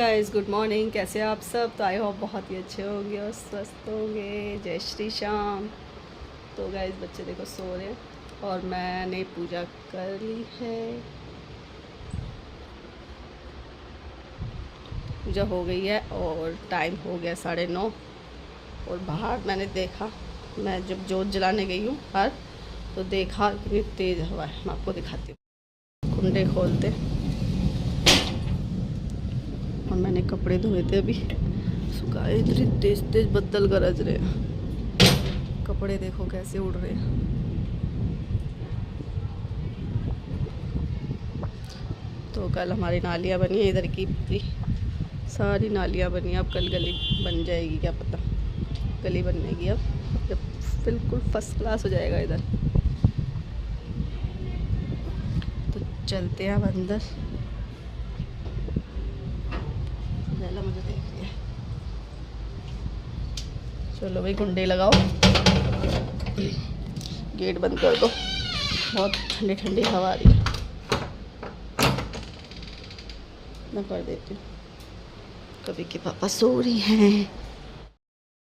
Guys, good morning. कैसे आप सब? तो आई होप बहुत ही अच्छे होंगे और स्वस्थ होंगे। जय श्री श्याम। तो गाइस, बच्चे देखो सो रहे हैं और मैंने पूजा कर ली है। पूजा हो गई है और टाइम हो गया 9:30। और बाहर मैंने देखा, मैं जब जोत जलाने गई हूँ बाहर, तो देखा कितनी तेज़ हवा है। मैं आपको दिखाती हूँ। कुंडे खोलते और मैंने कपड़े धोए थे, अभी सुखाए। इतनी तेज तेज बदल गरज रहे हैं, कपड़े देखो कैसे उड़ रहे हैं। तो कल हमारी नालियाँ बनी है, इधर की पूरी सारी नालियाँ बनी। अब कल गली बन जाएगी, क्या पता। गली बनने की अब जब बिल्कुल फर्स्ट क्लास हो जाएगा इधर। तो चलते हैं अब अंदर। मुझे देख लिया। चलो भाई, कुंडे लगाओ, गेट बंद कर दो। बहुत ठंडी ठंडी हवा आ रही है। मैं कर देती हूँ। कभी के पापा सो रही हैं,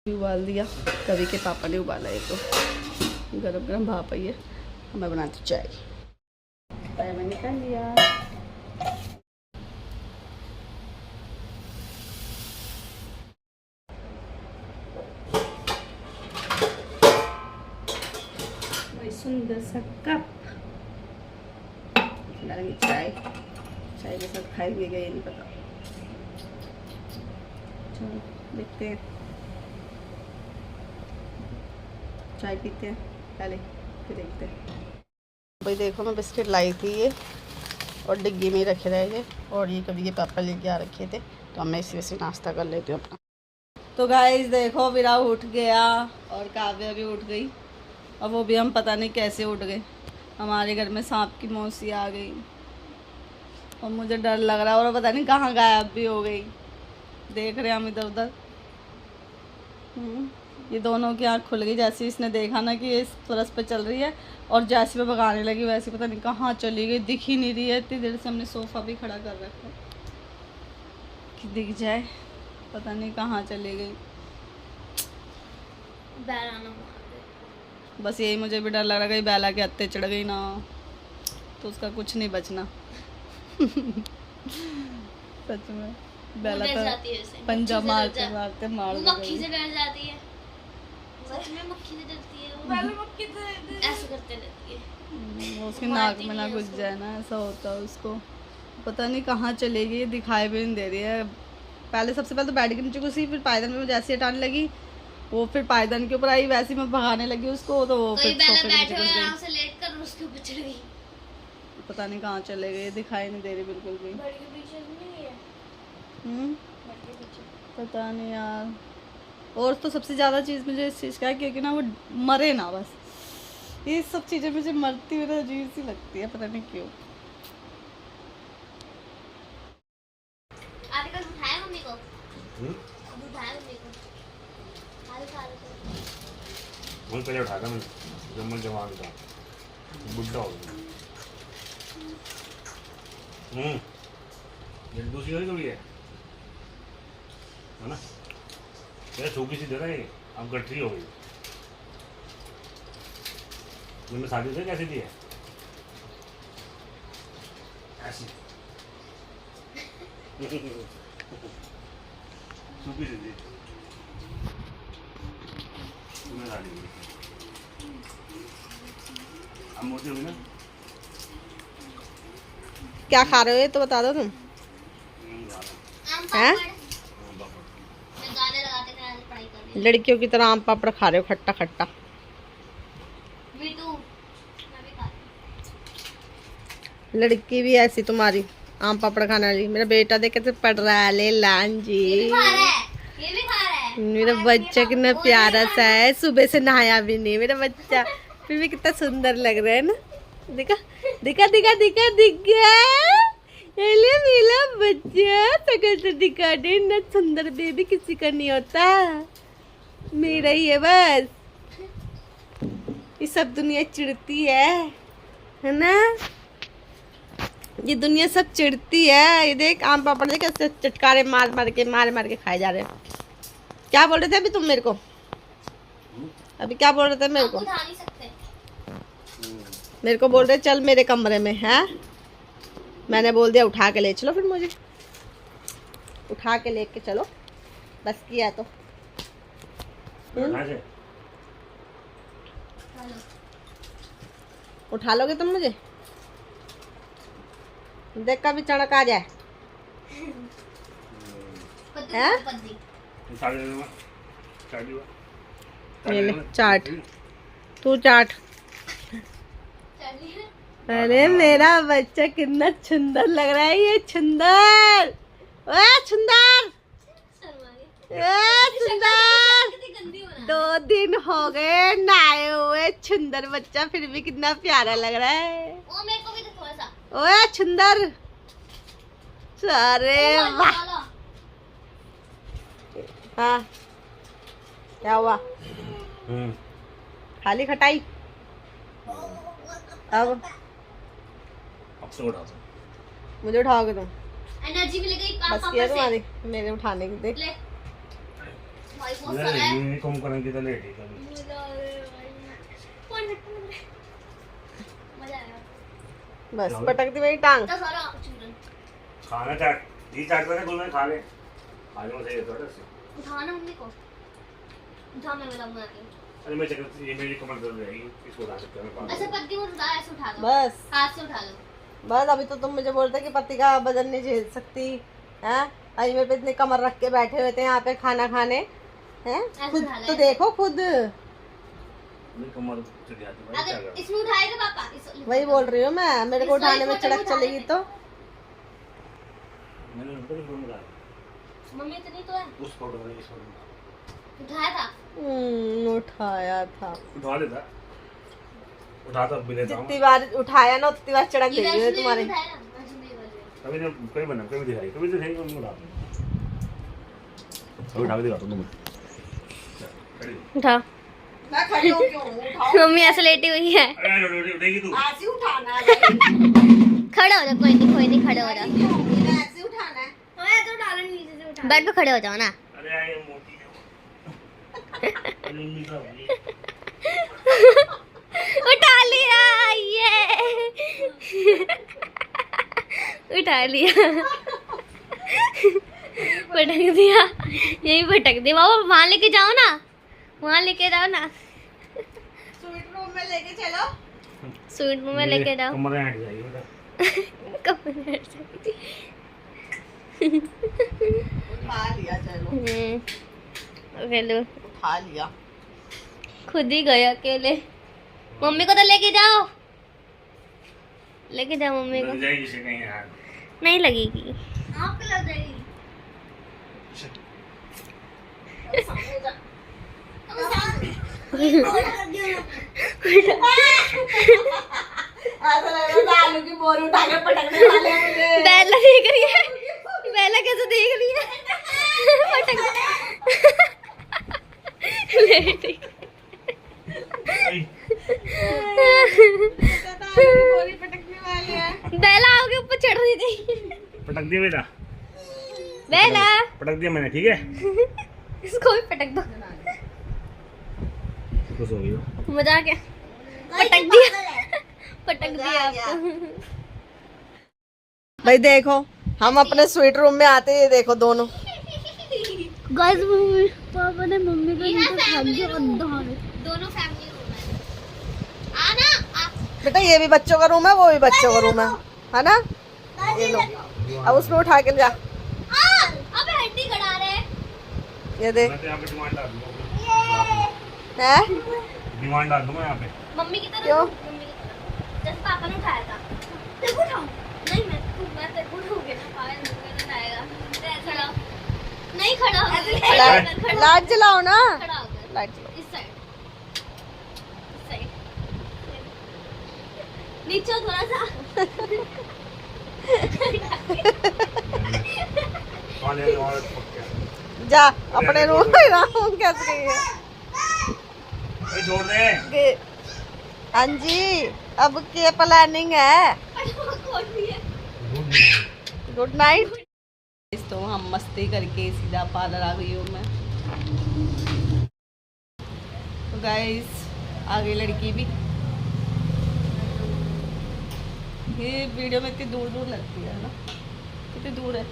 उबाल दिया। कभी के पापा ने उबाला है, तो गरम गरम भाप आई है। मैं बनाती चाय। चाय मैंने कर लिया। सुंदर सा कप डालेंगे चाय। चाय के साथ खाएंगे ये नहीं पता। चलो देखते हैं, चाय पीते हैं पहले, फिर देखते हैं। भाई देखो, मैं बिस्किट लाई थी ये, और डिग्गी में ही रखे रहेंगे। और ये कभी के पापा लेके आ रखे थे, तो मैं इसी वजह से नाश्ता कर लेती हूँ अपना। तो गाइस देखो, विरा उठ गया और काव्या भी उठ गई। और वो भी हम पता नहीं कैसे उठ गए। हमारे घर में सांप की मौसी आ गई और मुझे डर लग रहा है, और पता नहीं कहाँ गायब भी हो गई। देख रहे हैं हम इधर उधर। ये दोनों की आँख खुल गई जैसे इसने देखा ना कि ये इस तरस पे चल रही है, और जैसे मैं भगाने लगी वैसे पता नहीं कहाँ चली गई। दिख ही नहीं रही है। इतनी देर से हमने सोफ़ा भी खड़ा कर रखा कि दिख जाए, पता नहीं कहाँ चली गई। बस यही मुझे भी डर लग रहा है, बेला के हत्ते चढ़ गई ना तो उसका कुछ नहीं बचना। सच में बेला तो पंजा मारते मारते मार मक्खी से डर जाती है। सच में मक्खी से डरती है वो। ऐसे करते रहती है। उसकी नाक में ना घुस जाए ना, ऐसा होता है उसको। पता नहीं कहाँ चलेगी, दिखाई भी नहीं दे रही है। पहले सबसे पहले तो बेड के नीचे घुसी, फिर पायदान में जैसे हटाने लगी, वो फिर पायदान के ऊपर आई, वैसे मैं भगाने लगी उसको, तो वो फिर सोफे के नीचे घुस गई। लेट कर उसके ऊपर चढ़ गई। पता नहीं कहाँ चले गए, दिखाई नहीं दे रही बिल्कुल भी। पता नहीं यार। और तो सबसे ज़्यादा चीज़ मुझे इस चीज़ का है, क्योंकि ना वो मरे ना, बस ये सब चीज़ें मुझे मरती हुई ना अजीब सी लगती है, पता नहीं क्यों। आजकल उठाया मम्मी को। उठाया मम्मी को। मैं पहले उठाया था, जब मैं जवान था, बुढ़ा हो गया। ये दूसरी वाली थोड़ी है ना, ये सूखी सी दे रहा है, अब गठरी हो गई। जब मैं शादी से कैसी थी है ऐसी सूखी सी थी। मैं शादी हुई, अब मोटी हुई ना। क्या खा रहे हो ये तो बता दो तुम। हैं? लड़कियों की तरह आम पापड़ खा रहे हो, खट्टा खट्टा। लड़की भी ऐसी तुम्हारी, आम पापड़ खाने वाली। मेरा बेटा देख कैसे पढ़ रहा है, ले लान जी। ये भी खा रहा है। मेरा बच्चा कितना प्यारा सा है, सुबह से नहाया भी नहीं मेरा बच्चा, फिर भी कितना सुंदर लग रहा है ना। दिखा दिखा दिखा दिखा दिख गया। मेरा बच्चा सकल से दिखा दे, इतना सुंदर बेबी किसी का नहीं होता, मेरा ही है बस। ये सब दुनिया चिढ़ती है ना। ये दुनिया सब चिढ़ती है। ये देख आम पापड़ देख कैसे चटकारे मार मार के खाए जा रहे हैं। क्या बोल रहे थे अभी तुम मेरे को? अभी क्या बोल रहे थे मेरे को? उठा नहीं सकते। मेरे को बोल रहे चल मेरे कमरे में है। मैंने बोल दिया उठा के ले चलो, फिर मुझे उठा के लेके चलो, बस किया तो। उठा लोगे तुम मुझे? देख कभी चढ़क आ जाए। हैं? ये ले चाट, तू चाट। अरे मेरा बच्चा कितना सुंदर लग रहा है, ये सुंदर, सुंदर, सुंदर। 2 दिन हो गए नहाए हुए, सुंदर बच्चा फिर भी कितना प्यारा लग रहा है। वो मेरे को भी दे थोड़ा सा। ओए सुंदर, अरे वाह। हाँ क्या हुआ? खाली खटाई। अब से उठा मुझे उठाओगे तुम? एनर्जी मिलेगी बस किया तुम्हारी मेरे उठाने की। देख ले भाई बहुत सारा है। यूनिफॉर्म करेंगे तो लेट ही मजा आएगा। बस पटक दी मेरी टांग। इतना सारा चूरन खाना चाट ये चाट कर गुल में खा ले। आज में से थोड़ा सा उठाना मम्मी को। उठा मैं बना के। अरे मैं चक्कर ये मेरी कमर दर्द रहेगी, इसको उठा सकते हैं। अच्छा पत्ती को उठा, ऐसे उठा लो। बस हाथ से उठा लो। बस अभी तो तुम मुझे बोलते कि पति का वजन नहीं झेल सकती हैं। अभी मेरे पे इतने कमर रख के बैठे हुए थे यहाँ पे खाना खाने हैं। खुद तो देखो खुद। मेरी कमर से गया तो भाई क्या अगर इसमें उठाएगा पापा वही बोल रही हूँ मैं। मेरे को उठाने में चढ़क चलेगी तो मैंने उनको भी फोन करा। मम्मी इतनी तो है। उस फोटो में इस फोटो उठाया था। उठाया था। उठा लेता, उठाता भी लेता हूँ। जितनी बार उठाया ना उतनी बार चढ़क ये गई है वैसे तुम्हारी। उठाया ना, वैसे नहीं वाले। कभी नहीं कभी बना कभी दिखाई कभी दिखाई कभी उठा अभी उठा के दिखाता हूँ तुम्हें। उठा। मैं खड़ी हो क्यों? उठाओ। मम्मी ऐसे लेटी हुई है। अरे उठेगी तू। ऐसे उठाना है। खड़ा हो जा, कोई नहीं खड़े हो जा। ऐसे उठाना है। तो डालो नीचे से उठा। बेड पे खड़े हो जाओ ना। अरे ये मोटी है। मम्मी का भाई उठा लिया ये। उठा लिया। पटक दिया, यही पटक दिया। बाबा वहाँ लेके जाओ ना, वहाँ लेके जाओ ना। स्वीट रूम में लेके चलो। स्वीट रूम में लेके जाओ। कमरे हट जाएगी बेटा। कमरे हट जाएगी। उठा लिया चलो। चलो उठा लिया। खुद ही गए अकेले। मम्मी को तो लेके जाओ, लेके जाओ मम्मी को। लग जाएगी से कहीं यार। नहीं लगेगी। आपको लग जाएगी। आलू की बोरी उठा के पटकने वाले हैं मुझे। बेला देख रही है, बेला कैसे देख रही है। पटक बोरी पटकने वाली है। बेला आगे ऊपर चढ़ रही थी। पटक दिया बेटा, बेला पटक दिया मैंने, ठीक है। इसको भी पटक दो। खुश हो गई हो। मजाक है। पटक दिया, पटक दिया आपको। भाई देखो हम अपने स्वीट रूम में आते हैं, देखो दोनों। गाइस पापा ने मम्मी को नीचे खा दिया अंधा। दोनों फैमिली रूम है। आना बेटा ये भी बच्चों का रूम है, वो भी बच्चों का रूम है ना। ये लो अब उसमें उठा के ले जा। अबे हड्डी कटा रहे हैं। ये देख मैं तो यहाँ पे डिमांड डाल दूंगा, है। डिमांड डाल दूंगा यहाँ पे। मम्मी की तरह। क्यों? मम्मी की तरह। जैसे पापा ने उठाया था। तेरे को उठाऊं? नहीं मैं तेरे को उठाऊंगी ना। पापा ने उठाएगा। ऐसा लाओ। नहीं खड़ा हो। लाइट जलाओ ना। खड़ा हो गया। लाइट जलाओ। इस साइड, इस साइड। नीचे हो थोड़ा सा। जा अपने रूम में रहूं कैसे गई है। छोड़ दे। हाँ जी अब क्या प्लानिंग है? Good night. तो हम मस्ती करके सीधा पार्लर आ गई हूँ मैं। तो गाइस आ गई लड़की भी। ये वीडियो में इतनी दूर दूर लगती है ना, कितनी दूर है।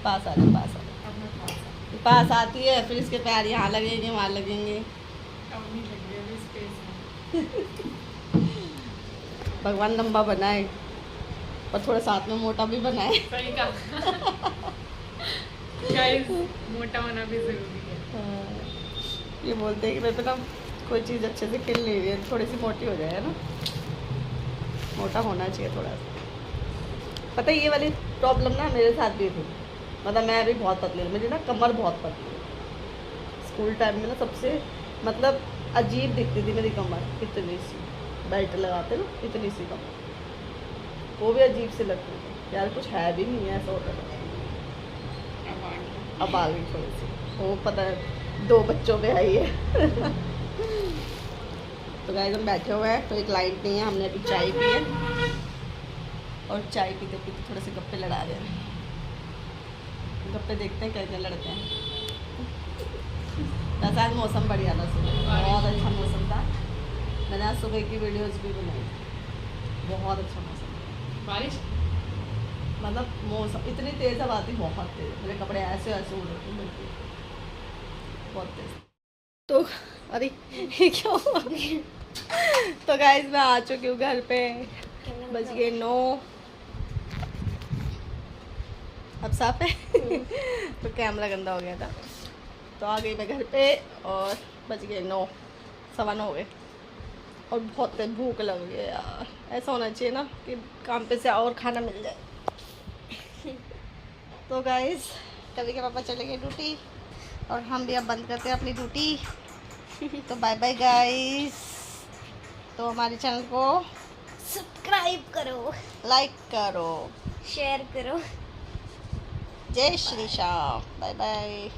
पास आ जा, पास आ जा। पास आती है फिर इसके पैर यहाँ लगेंगे वहाँ लगेंगे। भगवान लंबा बनाए और थोड़ा साथ में मोटा भी बनाए। सही कहा। गाइस मोटा होना भी जरूरी है। हाँ, ये बोलते हैं कि मेरे पे ना कोई चीज़ अच्छे से खिल नहीं रही है, थोड़ी सी मोटी हो जाए ना, मोटा होना चाहिए थोड़ा सा। पता है ये वाली प्रॉब्लम ना मेरे साथ भी थी, मतलब मैं भी बहुत पतली हूँ, मेरी ना कमर बहुत पतली है। स्कूल टाइम में ना सबसे मतलब अजीब दिखती थी मेरी कमर, इतनी सी बेल्ट लगाते ना, इतनी सी कमर, वो भी अजीब से लगती थी यार, कुछ है भी नहीं है ऐसा होता था। अब आ गई थोड़ी सी, वो पता है 2 बच्चों पे आई है। तो गाइस हम बैठे हुए हैं, तो एक लाइट नहीं है, हमने अभी चाय पी है और चाय पीते पीते थोड़े से गप्पे लड़ा रहे हैं। गप्पे देखते हैं क्या क्या लड़ते हैं। वैसे आज मौसम बढ़िया था, सुबह बहुत अच्छा मौसम था। मैंने आज सुबह की वीडियोस भी बनाई, बहुत अच्छा मौसम। बारिश मतलब मौसम इतनी तेज़ हवा थी, बहुत तेज़, मेरे कपड़े ऐसे ऐसे उड़ रहे थे बिल्कुल, बहुत तेज़। तो अरे ये क्या हुआ? तो गाइस मैं आ चुकी हूँ घर पे, बज गए 9। अब साफ है। तो कैमरा गंदा हो गया था, तो आ गई मैं घर पे और बज गए 9, 9:15 हो गए और बहुत तेज भूख लग गई है यार। ऐसा होना चाहिए ना कि काम पे से और खाना मिल जाए। तो गाइस कभी के पापा चले गए ड्यूटी और हम भी अब बंद करते हैं अपनी ड्यूटी। तो बाय बाय गाइस। तो हमारे चैनल को सब्सक्राइब करो, लाइक करो, शेयर करो। जय श्री श्याम, बाय बाय।